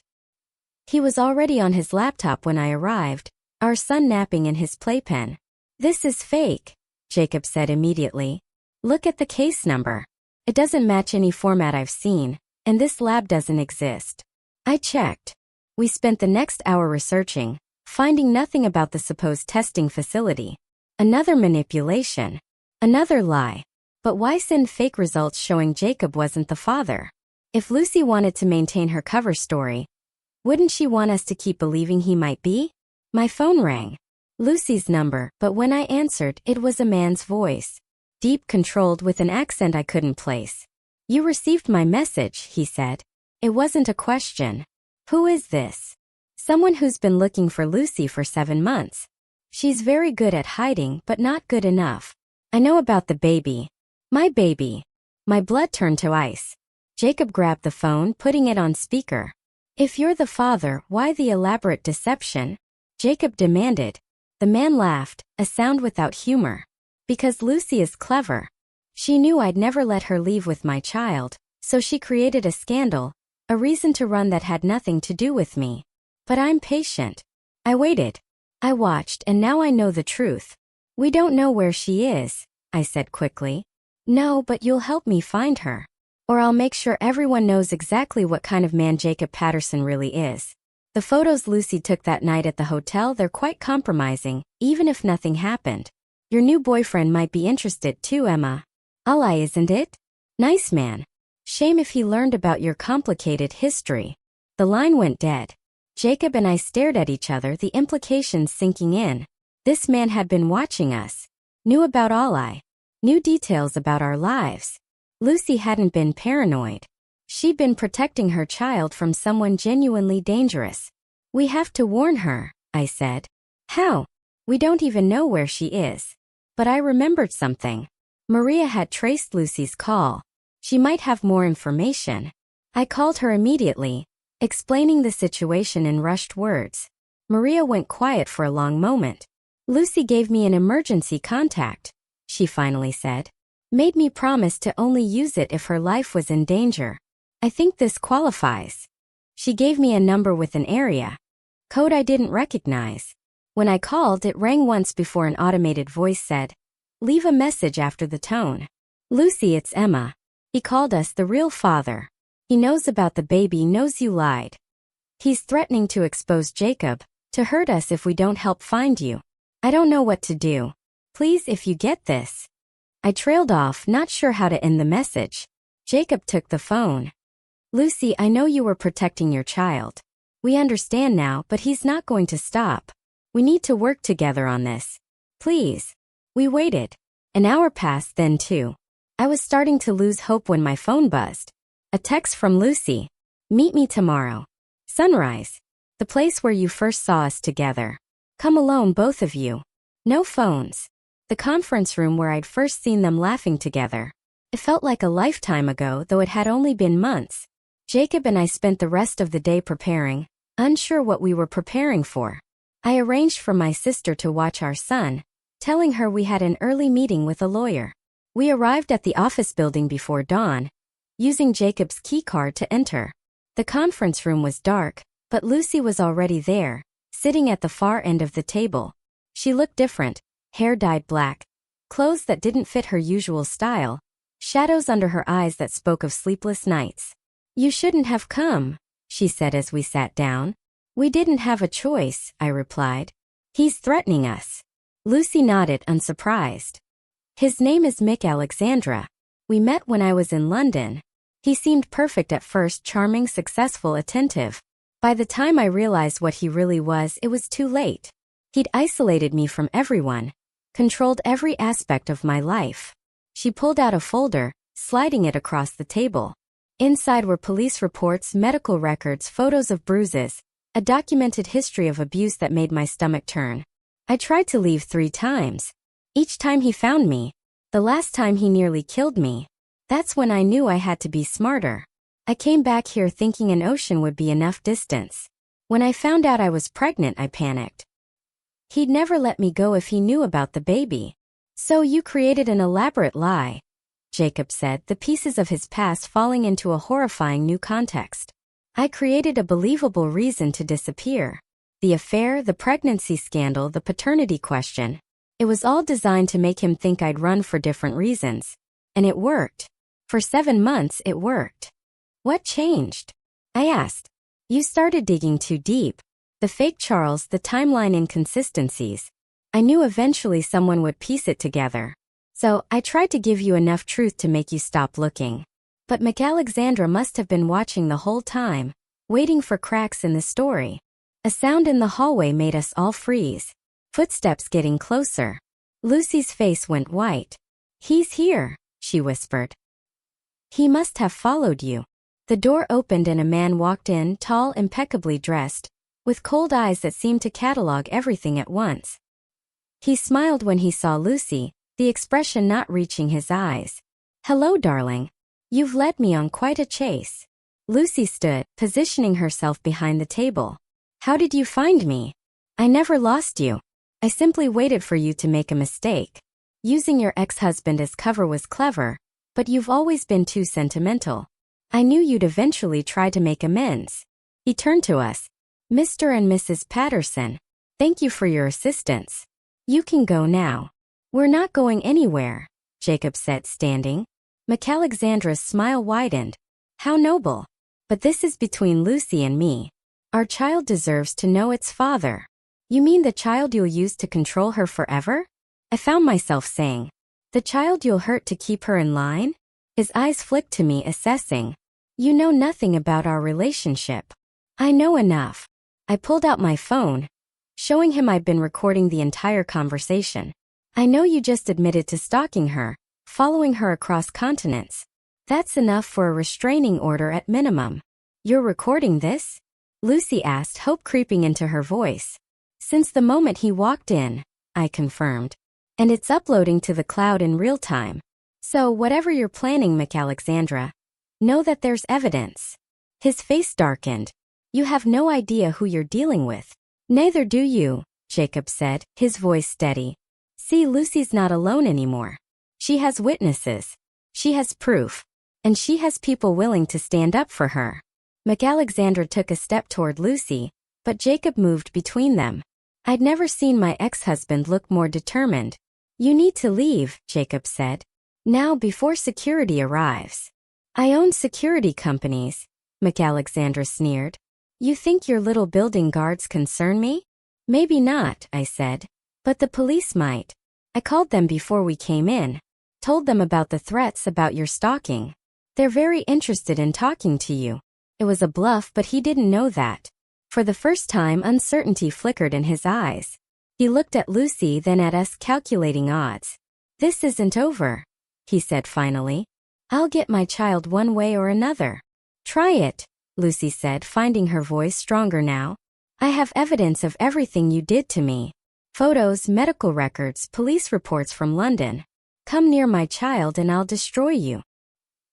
He was already on his laptop when I arrived, our son napping in his playpen. "This is fake," Jacob said immediately. "Look at the case number. It doesn't match any format I've seen, and this lab doesn't exist." I checked. We spent the next hour researching, finding nothing about the supposed testing facility. Another manipulation. Another lie. But why send fake results showing Jacob wasn't the father? If Lucy wanted to maintain her cover story, wouldn't she want us to keep believing he might be? My phone rang. Lucy's number, but when I answered, it was a man's voice. deep, controlled, with an accent I couldn't place. "You received my message," he said. It wasn't a question. "Who is this?" "Someone who's been looking for Lucy for 7 months. She's very good at hiding, but not good enough. I know about the baby." "My baby." My blood turned to ice. Jacob grabbed the phone, putting it on speaker. "If you're the father, why the elaborate deception?" Jacob demanded. The man laughed, a sound without humor. "Because Lucy is clever. She knew I'd never let her leave with my child, so she created a scandal, a reason to run that had nothing to do with me. But I'm patient. I waited. I watched, and now I know the truth." "We don't know where she is," I said quickly. "No, but you'll help me find her. Or I'll make sure everyone knows exactly what kind of man Jacob Patterson really is." The photos Lucy took that night at the hotel, they're quite compromising, even if nothing happened. "Your new boyfriend might be interested too, Emma." "Allah, isn't it? Nice man. Shame if he learned about your complicated history." The line went dead. Jacob and I stared at each other, the implications sinking in. This man had been watching us. Knew about Allah. Knew details about our lives. Lucy hadn't been paranoid. She'd been protecting her child from someone genuinely dangerous. "We have to warn her," I said. "How?" "We don't even know where she is." But I remembered something. Maria had traced Lucy's call. She might have more information. I called her immediately, explaining the situation in rushed words. Maria went quiet for a long moment. "Lucy gave me an emergency contact," she finally said. "Made me promise to only use it if her life was in danger. I think this qualifies." She gave me a number with an area code I didn't recognize. When I called, it rang once before an automated voice said, "Leave a message after the tone." "Lucy, it's Emma. He called us the real father. He knows about the baby, knows you lied. He's threatening to expose Jacob, to hurt us if we don't help find you. I don't know what to do. Please, if you get this." I trailed off, not sure how to end the message. Jacob took the phone. "Lucy, I know you were protecting your child. We understand now, but he's not going to stop. We need to work together on this. Please." We waited. An hour passed, then 2. I was starting to lose hope when my phone buzzed. A text from Lucy. "Meet me tomorrow. Sunrise. The place where you first saw us together. Come alone, both of you. No phones." The conference room where I'd first seen them laughing together. It felt like a lifetime ago, though it had only been months. Jacob and I spent the rest of the day preparing, unsure what we were preparing for. I arranged for my sister to watch our son, telling her we had an early meeting with a lawyer. We arrived at the office building before dawn, using Jacob's keycard to enter. The conference room was dark, but Lucy was already there, sitting at the far end of the table. She looked different. Hair dyed black, clothes that didn't fit her usual style, shadows under her eyes that spoke of sleepless nights. "You shouldn't have come," she said as we sat down. "We didn't have a choice," I replied. "He's threatening us." Lucy nodded, unsurprised. "His name is Mick Alexandra. We met when I was in London. He seemed perfect at first, charming, successful, attentive. By the time I realized what he really was, it was too late. He'd isolated me from everyone, controlled every aspect of my life." She pulled out a folder, sliding it across the table. Inside were police reports, medical records, photos of bruises, a documented history of abuse that made my stomach turn. I tried to leave 3 times. Each time he found me. The last time he nearly killed me. That's when I knew I had to be smarter. I came back here thinking an ocean would be enough distance. When I found out I was pregnant, I panicked. He'd never let me go if he knew about the baby. "So you created an elaborate lie," Jacob said, the pieces of his past falling into a horrifying new context. "I created a believable reason to disappear. The affair, the pregnancy scandal, the paternity question. It was all designed to make him think I'd run for different reasons. And it worked. For 7 months, it worked." "What changed?" I asked. "You started digging too deep. The fake Charles, the timeline inconsistencies. I knew eventually someone would piece it together. So I tried to give you enough truth to make you stop looking. But McAlexandra must have been watching the whole time, waiting for cracks in the story." A sound in the hallway made us all freeze. Footsteps getting closer. Lucy's face went white. He's here, she whispered. He must have followed you. The door opened and a man walked in, tall, impeccably dressed, with cold eyes that seemed to catalog everything at once. He smiled when he saw Lucy, the expression not reaching his eyes. Hello, darling. You've led me on quite a chase. Lucy stood, positioning herself behind the table. How did you find me? I never lost you. I simply waited for you to make a mistake. Using your ex-husband as cover was clever, but you've always been too sentimental. I knew you'd eventually try to make amends. He turned to us. Mr. and Mrs. Patterson, thank you for your assistance. You can go now. We're not going anywhere, Jacob said, standing. McAlexandra's smile widened. How noble. But this is between Lucy and me. Our child deserves to know its father. You mean the child you'll use to control her forever? I found myself saying. The child you'll hurt to keep her in line? His eyes flicked to me, assessing. You know nothing about our relationship. I know enough. I pulled out my phone, showing him I'd been recording the entire conversation. I know you just admitted to stalking her, following her across continents. That's enough for a restraining order at minimum. You're recording this? Lucy asked, hope creeping into her voice. Since the moment he walked in, I confirmed. And it's uploading to the cloud in real time. So whatever you're planning, McAlexandra, know that there's evidence. His face darkened. You have no idea who you're dealing with. Neither do you, Jacob said, his voice steady. See, Lucy's not alone anymore. She has witnesses. She has proof. And she has people willing to stand up for her. McAlexandra took a step toward Lucy, but Jacob moved between them. I'd never seen my ex-husband look more determined. You need to leave, Jacob said. Now before security arrives. I own security companies, McAlexandra sneered. You think your little building guards concern me? Maybe not, I said. But the police might. I called them before we came in. Told them about the threats about your stalking. They're very interested in talking to you. It was a bluff, but he didn't know that. For the first time, uncertainty flickered in his eyes. He looked at Lucy, then at us, calculating odds. This isn't over, he said finally. I'll get my child one way or another. Try it, Lucy said, finding her voice stronger now. I have evidence of everything you did to me. Photos, medical records, police reports from London. Come near my child and I'll destroy you.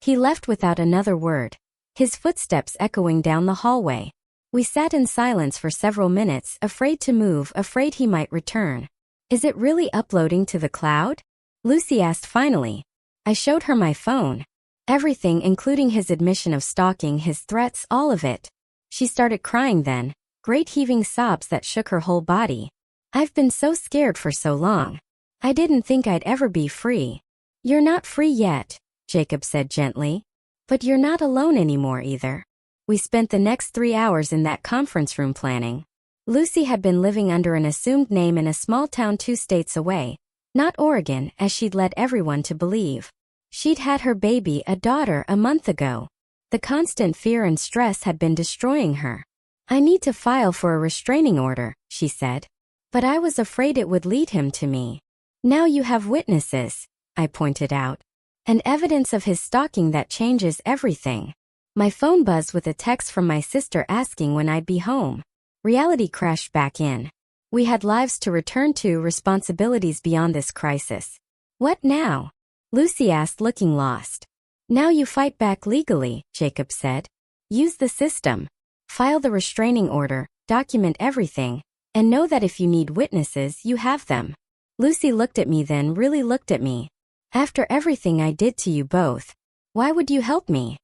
He left without another word, his footsteps echoing down the hallway. We sat in silence for several minutes, afraid to move, afraid he might return. Is it really uploading to the cloud? Lucy asked finally. I showed her my phone. Everything, including his admission of stalking, his threats, all of it. She started crying then, great heaving sobs that shook her whole body. I've been so scared for so long. I didn't think I'd ever be free. You're not free yet, Jacob said gently. But you're not alone anymore either. We spent the next 3 hours in that conference room planning. Lucy had been living under an assumed name in a small town 2 states away, not Oregon, as she'd led everyone to believe. She'd had her baby, a daughter, a month ago. The constant fear and stress had been destroying her. I need to file for a restraining order, she said. But I was afraid it would lead him to me. Now you have witnesses, I pointed out. And evidence of his stalking that changes everything. My phone buzzed with a text from my sister asking when I'd be home. Reality crashed back in. We had lives to return to, responsibilities beyond this crisis. What now? Lucy asked, looking lost. Now you fight back legally, Jacob said. Use the system. File the restraining order, document everything, and know that if you need witnesses, you have them. Lucy looked at me, then really looked at me. After everything I did to you both, why would you help me?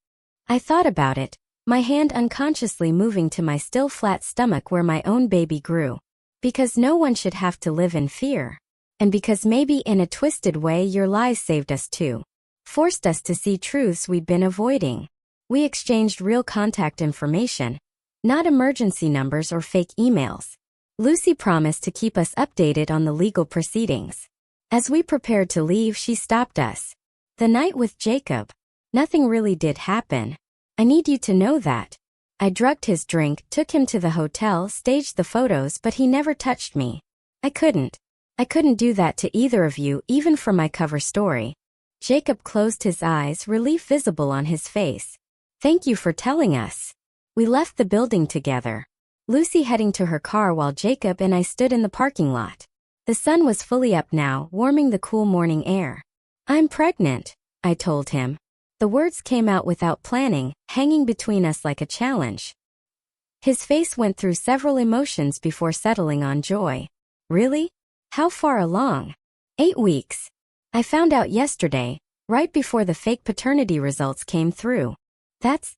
I thought about it, my hand unconsciously moving to my still flat stomach where my own baby grew. Because no one should have to live in fear. And because maybe in a twisted way your lies saved us too. Forced us to see truths we'd been avoiding. We exchanged real contact information, not emergency numbers or fake emails. Lucy promised to keep us updated on the legal proceedings. As we prepared to leave, she stopped us. The night with Jacob. Nothing really did happen. I need you to know that. I drugged his drink, took him to the hotel, staged the photos, but he never touched me. I couldn't do that to either of you, even for my cover story. Jacob closed his eyes, relief visible on his face. Thank you for telling us. We left the building together, Lucy heading to her car while Jacob and I stood in the parking lot. The sun was fully up now, warming the cool morning air. I'm pregnant, I told him. The words came out without planning, hanging between us like a challenge. His face went through several emotions before settling on joy. Really? How far along? 8 weeks. I found out yesterday, right before the fake paternity results came through. That's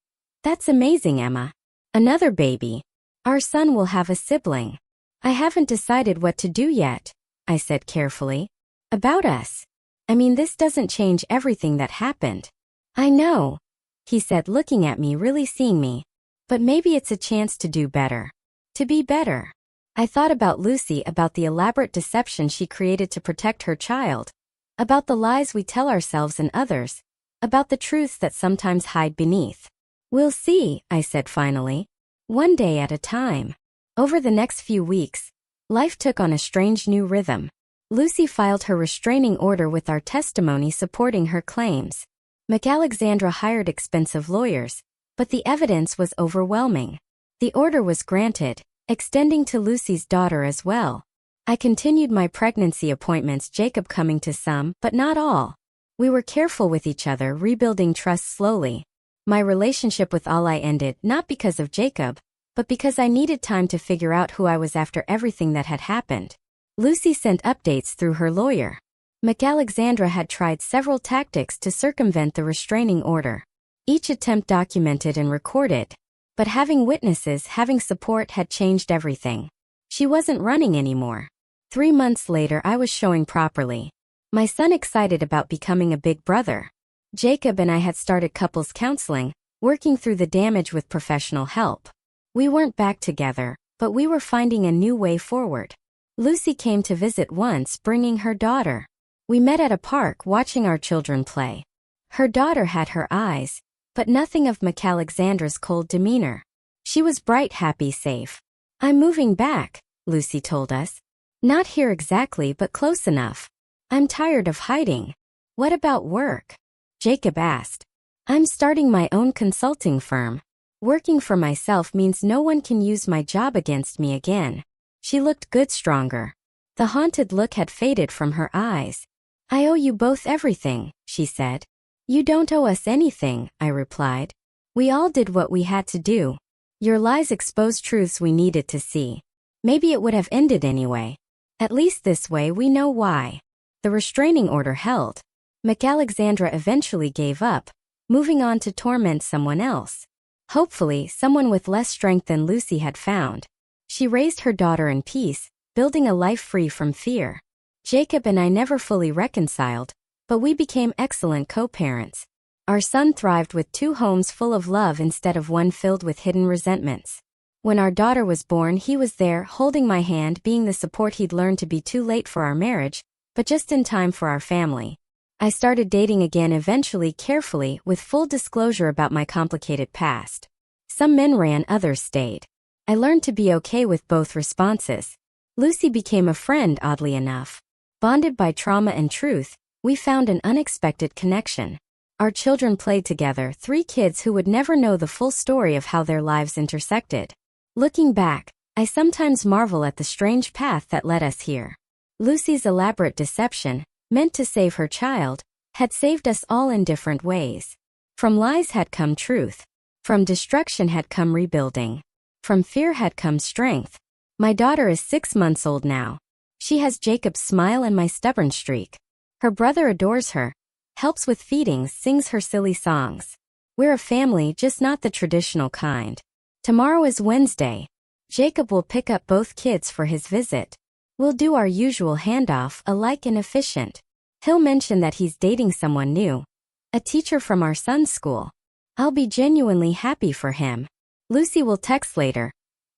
amazing, Emma. Another baby. Our son will have a sibling. I haven't decided what to do yet, I said carefully. About us. I mean, this doesn't change everything that happened. I know, he said, looking at me, really seeing me. But maybe it's a chance to do better. To be better. I thought about Lucy, about the elaborate deception she created to protect her child, about the lies we tell ourselves and others, about the truths that sometimes hide beneath. We'll see, I said finally. One day at a time. Over the next few weeks, life took on a strange new rhythm. Lucy filed her restraining order with our testimony supporting her claims. McAlexandra hired expensive lawyers, but the evidence was overwhelming. The order was granted, extending to Lucy's daughter as well. I continued my pregnancy appointments, Jacob coming to some, but not all. We were careful with each other, rebuilding trust slowly. My relationship with Ali ended not because of Jacob, but because I needed time to figure out who I was after everything that had happened. Lucy sent updates through her lawyer. McAlexandra had tried several tactics to circumvent the restraining order. Each attempt documented and recorded. But having witnesses, having support had changed everything. She wasn't running anymore. 3 months later, I was showing properly. My son excited about becoming a big brother. Jacob and I had started couples counseling, working through the damage with professional help. We weren't back together, but we were finding a new way forward. Lucy came to visit once, bringing her daughter. We met at a park, watching our children play. Her daughter had her eyes, but nothing of McAlexandra's cold demeanor. She was bright, happy, safe. I'm moving back, Lucy told us. Not here exactly, but close enough. I'm tired of hiding. What about work? Jacob asked. I'm starting my own consulting firm. Working for myself means no one can use my job against me again. She looked good, stronger. The haunted look had faded from her eyes. I owe you both everything, she said. You don't owe us anything, I replied. We all did what we had to do. Your lies exposed truths we needed to see. Maybe it would have ended anyway. At least this way we know why. The restraining order held. McAlexandra eventually gave up, moving on to torment someone else. Hopefully, someone with less strength than Lucy had found. She raised her daughter in peace, building a life free from fear. Jacob and I never fully reconciled, but we became excellent co-parents. Our son thrived with 2 homes full of love instead of one filled with hidden resentments. When our daughter was born, he was there, holding my hand, being the support he'd learned to be too late for our marriage, but just in time for our family. I started dating again, eventually, carefully, with full disclosure about my complicated past. Some men ran, others stayed. I learned to be okay with both responses. Lucy became a friend, oddly enough. Bonded by trauma and truth, we found an unexpected connection. Our children played together, 3 kids who would never know the full story of how their lives intersected. Looking back, I sometimes marvel at the strange path that led us here. Lucy's elaborate deception, meant to save her child, had saved us all in different ways. From lies had come truth. From destruction had come rebuilding. From fear had come strength. My daughter is 6 months old now. She has Jacob's smile and my stubborn streak. Her brother adores her, helps with feedings, sings her silly songs. We're a family, just not the traditional kind. Tomorrow is Wednesday. Jacob will pick up both kids for his visit. We'll do our usual handoff, alike and efficient. He'll mention that he's dating someone new, a teacher from our son's school. I'll be genuinely happy for him. Lucy will text later,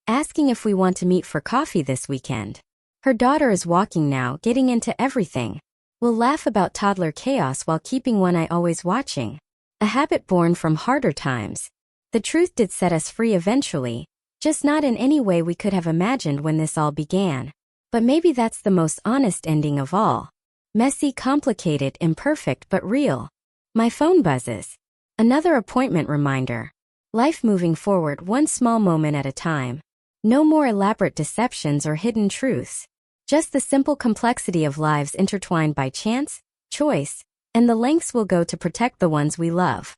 asking if we want to meet for coffee this weekend. Her daughter is walking now, getting into everything. We'll laugh about toddler chaos while keeping one eye always watching. A habit born from harder times. The truth did set us free eventually, just not in any way we could have imagined when this all began. But maybe that's the most honest ending of all. Messy, complicated, imperfect, but real. My phone buzzes. Another appointment reminder. Life moving forward one small moment at a time. No more elaborate deceptions or hidden truths. Just the simple complexity of lives intertwined by chance, choice, and the lengths we'll go to protect the ones we love.